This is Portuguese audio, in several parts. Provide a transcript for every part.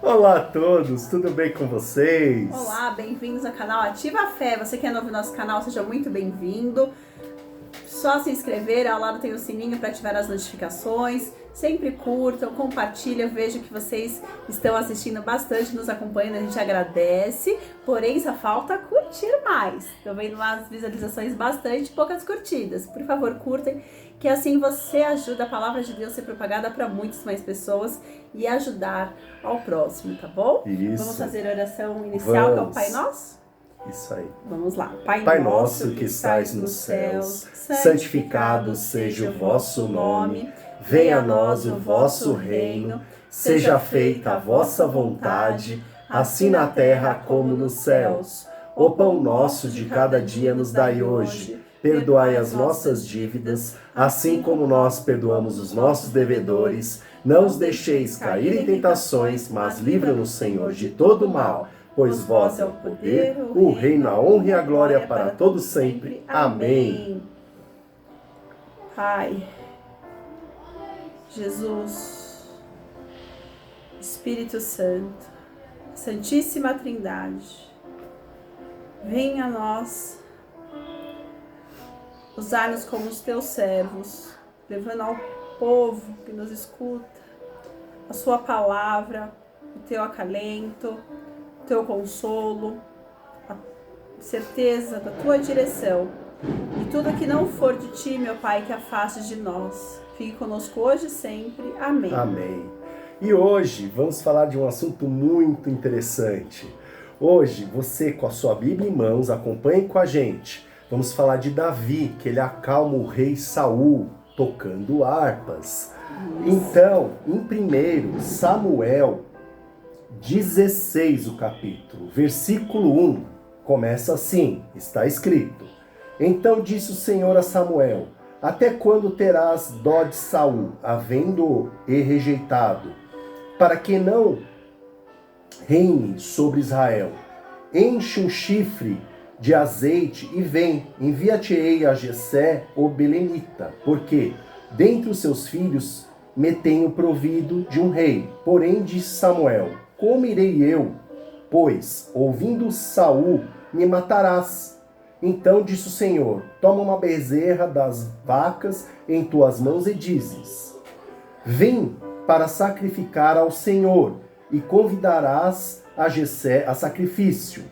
Olá a todos, tudo bem com vocês? Olá, bem-vindos ao canal Ativa a Fé. Você que é novo no nosso canal, seja muito bem-vindo. Só se inscrever, ao lado tem o sininho para ativar as notificações. Sempre curtam, compartilham. Vejo que vocês estão assistindo bastante, nos acompanhando, a gente agradece. Porém, só falta curtir mais. Estou vendo lá as visualizações bastante, poucas curtidas. Por favor, curtem, que assim você ajuda a palavra de Deus a ser propagada para muitas mais pessoas e ajudar ao próximo, tá bom? Isso. Vamos fazer a oração inicial, que é o Pai Nosso? Isso aí. Vamos lá. Pai nosso que estais nos céus, santificado seja o vosso nome. Venha a nós o vosso reino. Seja feita a vossa vontade, assim na terra como nos céus. O pão nosso de cada dia nos dai hoje. Perdoai as nossas dívidas, assim como nós perdoamos os nossos devedores. Não os deixeis cair em tentações, mas livra-nos, Senhor, de todo mal. Pois vós é o poder, o reino, a honra e a glória para todos sempre. Amém. Pai, Jesus, Espírito Santo, Santíssima Trindade, venha a nós, usar-nos como os teus servos, levando ao povo que nos escuta a sua palavra, o teu acalento, o teu consolo, a certeza da tua direção. E tudo que não for de ti, meu Pai, que afaste de nós. Fique conosco hoje e sempre. Amém. Amém. E hoje vamos falar de um assunto muito interessante. Hoje, você com a sua Bíblia em mãos, acompanhe com a gente. Vamos falar de Davi, que ele acalma o rei Saul, tocando harpas. Então, em 1 Samuel 16, o capítulo, versículo 1, começa assim, está escrito: Então disse o Senhor a Samuel: Até quando terás dó de Saul, havendo-o rejeitado, para que não reine sobre Israel? Enche um chifre de azeite e vem, envia-te-ei a Jessé, o belenita, porque dentre os seus filhos me tenho provido de um rei. Porém disse Samuel: Como irei eu? Pois, ouvindo Saul, me matarás. Então disse o Senhor: Toma uma bezerra das vacas em tuas mãos e dizes: Vem para sacrificar ao Senhor, e convidarás a Jessé a sacrifício.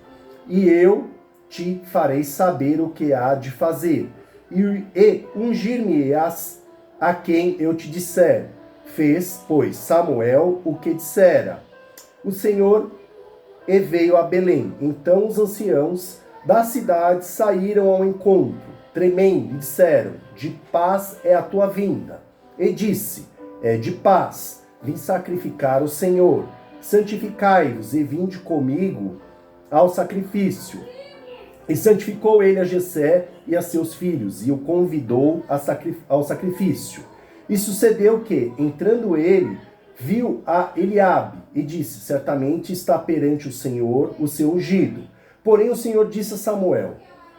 E eu te farei saber o que há de fazer, e ungir-me-ás a quem eu te disser. Fez, pois, Samuel o que dissera o Senhor, e veio a Belém. Então os anciãos da cidade saíram ao encontro, tremendo, e disseram: De paz é a tua vinda. E disse: É de paz, vim sacrificar o Senhor. Santificai-vos e vinde comigo ao sacrifício. E santificou ele a Jessé e a seus filhos, e o convidou ao sacrifício. E sucedeu que, entrando ele, viu a Eliabe, e disse: Certamente está perante o Senhor o seu ungido. Porém o Senhor disse a Samuel: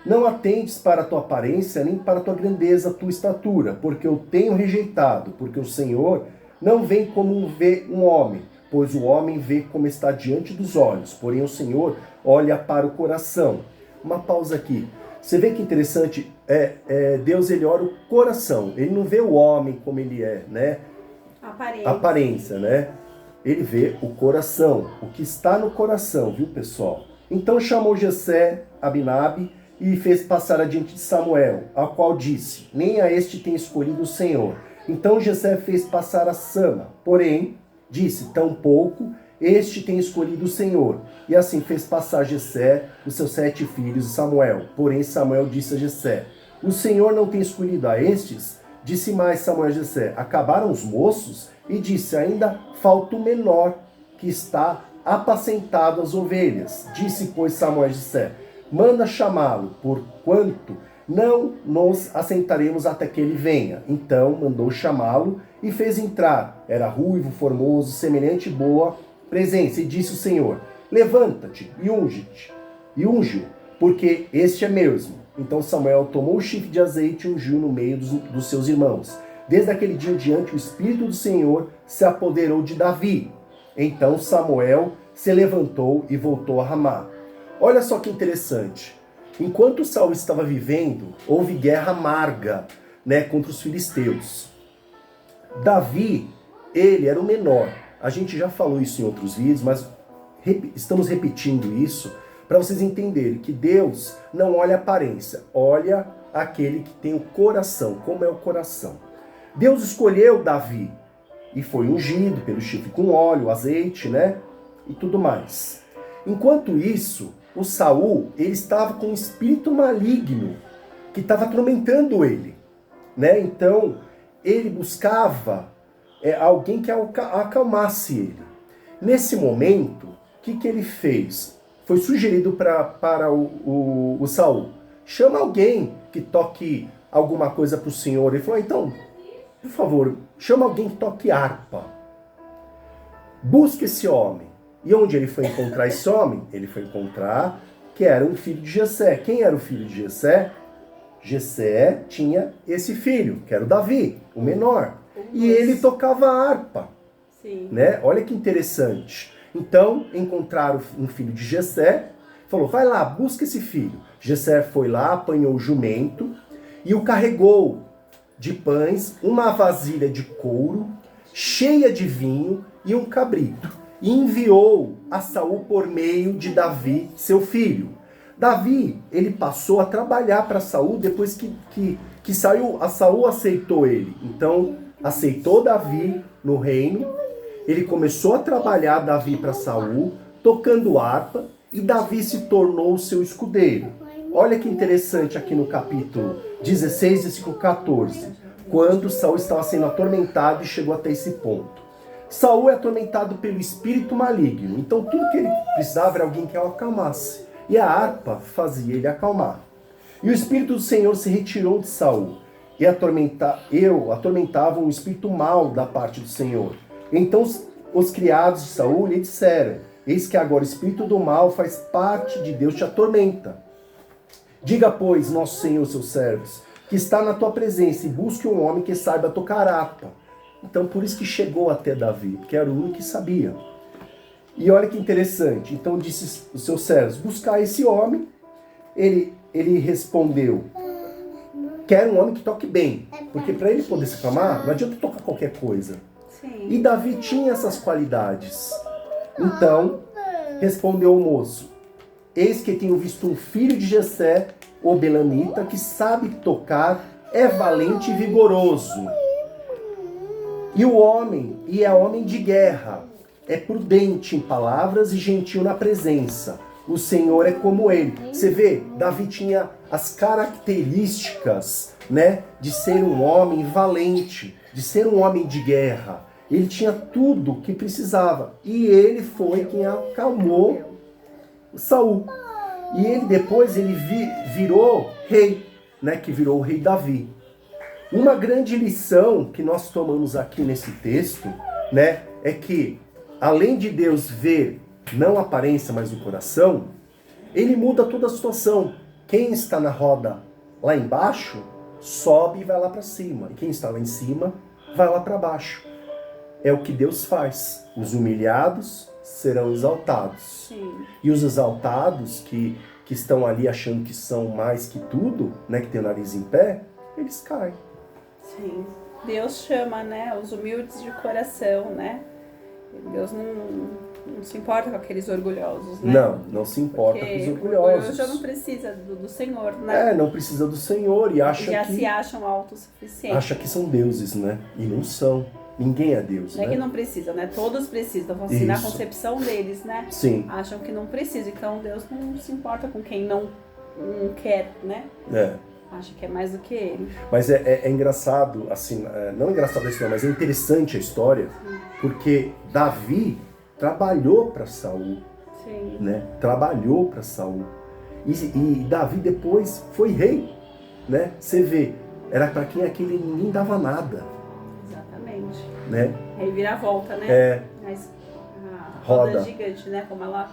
Não atentes para a tua aparência, nem para a tua grandeza, a tua estatura, porque eu tenho rejeitado, porque o Senhor não vem como vê um homem, pois o homem vê como está diante dos olhos, porém o Senhor olha para o coração. Uma pausa aqui. Você vê que interessante, Deus ele olha o coração, ele não vê o homem como ele é, né? Aparência, né? Ele vê o coração, o que está no coração, viu, pessoal? Então chamou Jessé, Abinabe, e fez passar adiante de Samuel, a qual disse: Nem a este tem escolhido o Senhor. Então Jessé fez passar a Sama, porém disse: Tampouco este tem escolhido o Senhor. E assim fez passar Jessé, os seus 7 filhos, e Samuel. Porém Samuel disse a Jessé: O Senhor não tem escolhido a estes? Disse mais Samuel a Jessé: Acabaram os moços? E disse: Ainda falta o menor, que está apacentado as ovelhas. Disse, pois, Samuel a Jessé: Manda chamá-lo, porquanto não nos assentaremos até que ele venha. Então mandou chamá-lo e fez entrar. Era ruivo, formoso, semelhante boa presença. E disse o Senhor: Levanta-te e unge-o, porque este é mesmo. Então Samuel tomou o chifre de azeite e ungiu no meio dos seus irmãos. Desde aquele dia em diante, o Espírito do Senhor se apoderou de Davi. Então Samuel se levantou e voltou a Ramá. Olha só que interessante. Enquanto Saul estava vivendo, houve guerra amarga, né, contra os filisteus. Davi, ele era o menor. A gente já falou isso em outros vídeos, mas estamos repetindo isso para vocês entenderem que Deus não olha a aparência, olha aquele que tem o coração, como é o coração. Deus escolheu Davi e foi ungido pelo chifre com óleo, azeite, né? E tudo mais. Enquanto isso, o Saul, ele estava com um espírito maligno que estava atormentando ele, né? Então, ele buscava alguém que acalmasse ele. Nesse momento, o que ele fez? Foi sugerido para o Saul: chama alguém que toque alguma coisa para o Senhor. Ele falou: então, por favor, chama alguém que toque harpa. Busca esse homem. E onde ele foi encontrar esse homem? Ele foi encontrar que era um filho de Jessé. Quem era o filho de Jessé? Jessé tinha esse filho, que era o Davi, o menor. E ele tocava harpa. Sim. Né? Olha que interessante. Então, encontraram um filho de Jessé, falou: vai lá, busca esse filho. Jessé foi lá, apanhou o jumento e o carregou de pães, uma vasilha de couro, cheia de vinho e um cabrito. E enviou a Saul por meio de Davi, seu filho. Davi, ele passou a trabalhar para Saul depois que saiu, a Saul aceitou ele. Então, aceitou Davi no reino. Ele começou a trabalhar Davi para Saul, tocando harpa, e Davi se tornou seu escudeiro. Olha que interessante aqui no capítulo 16, versículo 14, quando Saul estava sendo atormentado e chegou até esse ponto. Saul é atormentado pelo espírito maligno, então tudo que ele precisava era alguém que o acalmasse. E a harpa fazia ele acalmar. E o espírito do Senhor se retirou de Saul, e atormentava um espírito mau da parte do Senhor. Então os criados de Saul lhe disseram: eis que agora o espírito do mal faz parte de Deus, te atormenta. Diga, pois, nosso Senhor, seus servos, que está na tua presença, e busque um homem que saiba tocar harpa. Então, por isso que chegou até Davi, porque era o único que sabia. E olha que interessante. Então, disse os seus servos: buscar esse homem. Ele respondeu: quero um homem que toque bem, porque para ele poder se acalmar, não adianta tocar qualquer coisa. Sim. E Davi tinha essas qualidades. Então, respondeu o moço: eis que tenho visto um filho de Jessé, o belamita, que sabe tocar, é valente e vigoroso. E o homem, é homem de guerra, é prudente em palavras e gentil na presença. O Senhor é como ele. Você vê, Davi tinha as características, né, de ser um homem valente, de ser um homem de guerra. Ele tinha tudo que precisava. E ele foi quem acalmou Saul. E ele depois virou rei, né, que virou o rei Davi. Uma grande lição que nós tomamos aqui nesse texto, né, é que além de Deus ver não a aparência, mas o coração, ele muda toda a situação. Quem está na roda lá embaixo, sobe e vai lá para cima. E quem está lá em cima, vai lá para baixo. É o que Deus faz. Os humilhados serão exaltados. Sim. E os exaltados que estão ali achando que são mais que tudo, né, que tem o nariz em pé, eles caem. Sim. Deus chama, né, os humildes de coração, né? Deus não se importa com aqueles orgulhosos, né? Não se importa com os orgulhosos. O orgulhoso já não precisa do Senhor, né? Não precisa do Senhor e acha já que... se acham autossuficientes. Acha que são deuses, né? E não são. Ninguém é Deus, Não né? é que não precisa, né? Todos precisam. Então, assim, na concepção deles, né? Sim. Acham que não precisa. Então, Deus não se importa com quem não quer, né? Acha que é mais do que ele. Mas é engraçado, assim, não engraçado a história, mas é interessante a história, porque Davi trabalhou para Saul, Sim. né? Trabalhou para Saul. E Davi depois foi rei, né? Você vê, era para quem aquele ninguém dava nada. Exatamente. Né? Reviravolta, né? Mas a roda gigante, né? Como ela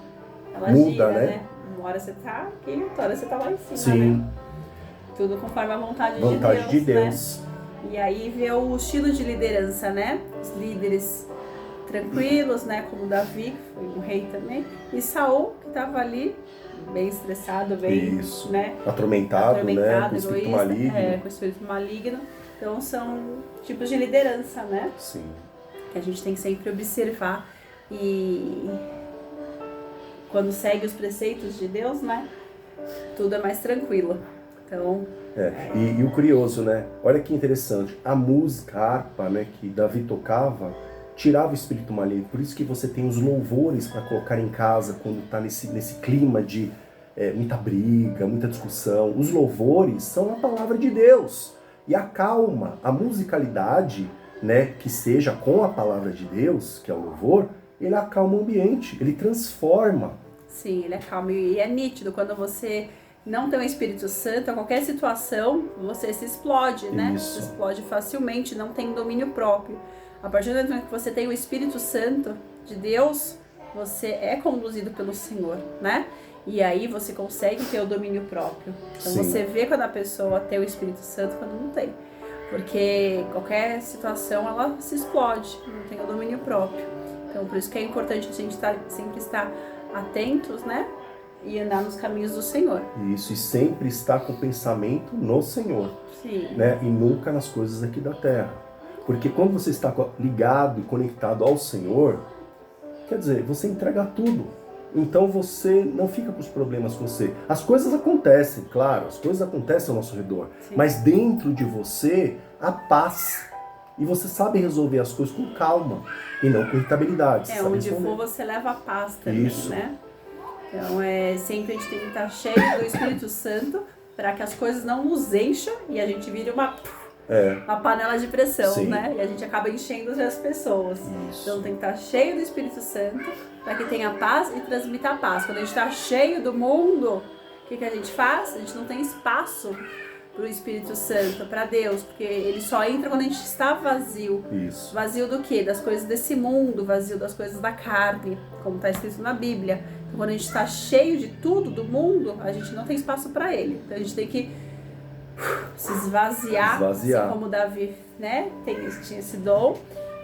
muda, gira, né? Uma hora você tá aqui, outra hora você tá lá em cima, Sim. né? Tudo conforme a vontade de Deus. Né? E aí vê o estilo de liderança, né? Os líderes tranquilos, né, como Davi, que foi um rei também, e Saul, que estava ali bem estressado, bem, Isso. né, Atormentado, né? Com o espírito egoísta, maligno. com o espírito maligno. Então são tipos de liderança, né, Sim. que a gente tem que sempre observar, e quando segue os preceitos de Deus, né, tudo é mais tranquilo. Então... E o curioso, né? Olha que interessante. A música, a harpa, né, que Davi tocava, tirava o espírito maligno. Por isso que você tem os louvores para colocar em casa quando está nesse clima de muita briga, muita discussão. Os louvores são a palavra de Deus e acalma. A musicalidade, né, que seja com a palavra de Deus, que é o louvor, ele acalma o ambiente, ele transforma. Sim, ele acalma. E é nítido quando você não tem o Espírito Santo, a qualquer situação, você se explode, né? Isso. Se explode facilmente, não tem domínio próprio. A partir do momento que você tem o Espírito Santo de Deus, você é conduzido pelo Senhor, né? E aí você consegue ter o domínio próprio. Então Sim. você vê quando a pessoa tem o Espírito Santo, quando não tem. Porque qualquer situação, ela se explode, não tem o domínio próprio. Então por isso que é importante a gente sempre estar atentos, né? E andar nos caminhos do Senhor. Isso, e sempre estar com o pensamento no Senhor. Sim. Né? E nunca nas coisas aqui da terra. Porque quando você está ligado e conectado ao Senhor, quer dizer, você entrega tudo. Então você não fica com os problemas com você. As coisas acontecem, claro, as coisas acontecem ao nosso redor. Sim. Mas dentro de você, a paz. E você sabe resolver as coisas com calma e não com irritabilidade. Onde for você leva a paz também, Isso. né? Então sempre a gente tem que estar cheio do Espírito Santo para que as coisas não nos encham e a gente vire uma panela de pressão, Sim. né? E a gente acaba enchendo as pessoas. Isso. Então tem que estar cheio do Espírito Santo para que tenha paz e transmita a paz. Quando a gente está cheio do mundo, o que a gente faz? A gente não tem espaço para o Espírito Santo, para Deus, porque ele só entra quando a gente está vazio. Isso. Vazio do quê? Das coisas desse mundo, vazio das coisas da carne, como está escrito na Bíblia. Então, quando a gente está cheio de tudo do mundo, a gente não tem espaço para ele. Então a gente tem que se esvaziar. Assim como Davi, né, tinha esse dom,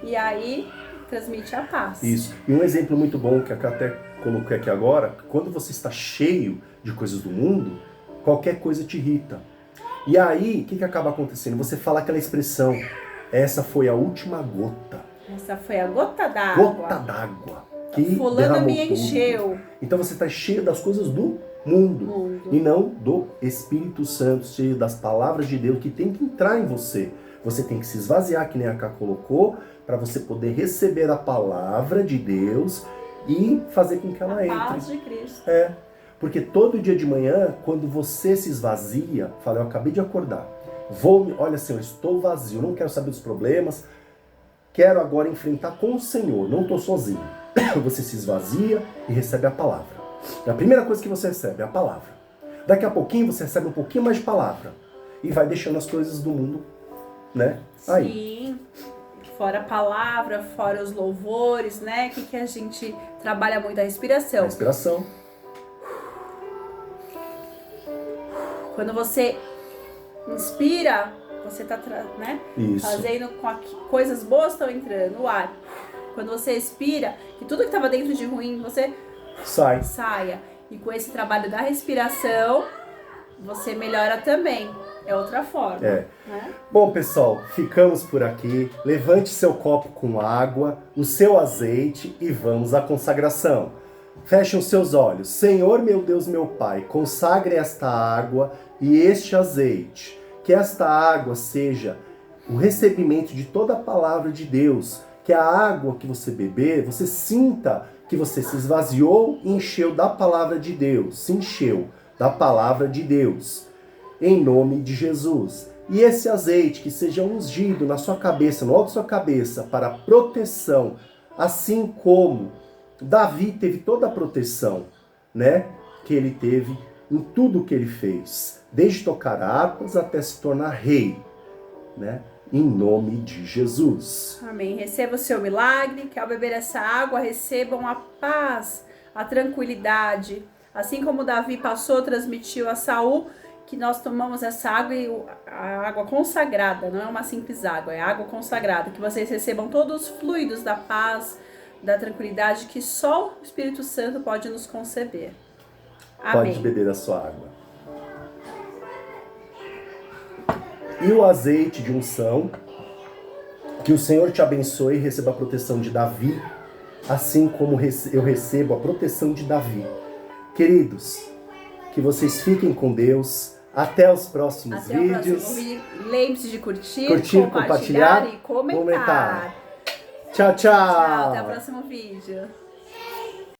e aí transmite a paz. Isso. E um exemplo muito bom que eu até coloquei aqui agora, quando você está cheio de coisas do mundo, qualquer coisa te irrita. E aí, o que acaba acontecendo? Você fala aquela expressão, essa foi a última gota. Essa foi a gota d'água. Gota d'água. Que fulano me tudo. encheu. Então você está cheio das coisas do mundo. E não do Espírito Santo, cheio das palavras de Deus que tem que entrar em você. Você tem que se esvaziar, que nem a Cá colocou, para você poder receber a palavra de Deus e fazer com que ela entre. A paz de Cristo. Porque todo dia de manhã, quando você se esvazia, fala, eu acabei de acordar, olha Senhor, estou vazio, não quero saber dos problemas, quero agora enfrentar com o Senhor, não estou sozinho. Você se esvazia e recebe a palavra. A primeira coisa que você recebe é a palavra. Daqui a pouquinho você recebe um pouquinho mais de palavra e vai deixando as coisas do mundo, né? Aí. Sim. Fora a palavra, fora os louvores, né? O que a gente trabalha muito? A respiração. A respiração. Quando você inspira, você está, né, fazendo com que coisas boas estão entrando, o ar. Quando você expira, que tudo que estava dentro de ruim, você saia. E com esse trabalho da respiração, você melhora também. É outra forma. Né? Bom, pessoal, ficamos por aqui. Levante seu copo com água, o seu azeite e vamos à consagração. Fechem os seus olhos. Senhor, meu Deus, meu Pai, consagre esta água e este azeite. Que esta água seja o recebimento de toda a palavra de Deus. Que a água que você beber, você sinta que você se esvaziou e encheu da palavra de Deus. Se encheu da palavra de Deus. Em nome de Jesus. E esse azeite que seja ungido na sua cabeça, no alto da sua cabeça, para proteção, assim como Davi teve toda a proteção, né, que ele teve em tudo que ele fez, desde tocar harpas até se tornar rei, né, em nome de Jesus. Amém. Receba o seu milagre, que ao beber essa água recebam a paz, a tranquilidade, assim como Davi transmitiu a Saul, que nós tomamos essa água, a água consagrada, não é uma simples água, é água consagrada, que vocês recebam todos os fluidos da paz, da tranquilidade que só o Espírito Santo pode nos conceder. Pode beber da sua água. E o azeite de unção, que o Senhor te abençoe e receba a proteção de Davi, assim como eu recebo a proteção de Davi. Queridos, que vocês fiquem com Deus. Até os próximos vídeos. Lembre-se de curtir, compartilhar e comentar. Tchau, tchau. Tchau, até o próximo vídeo.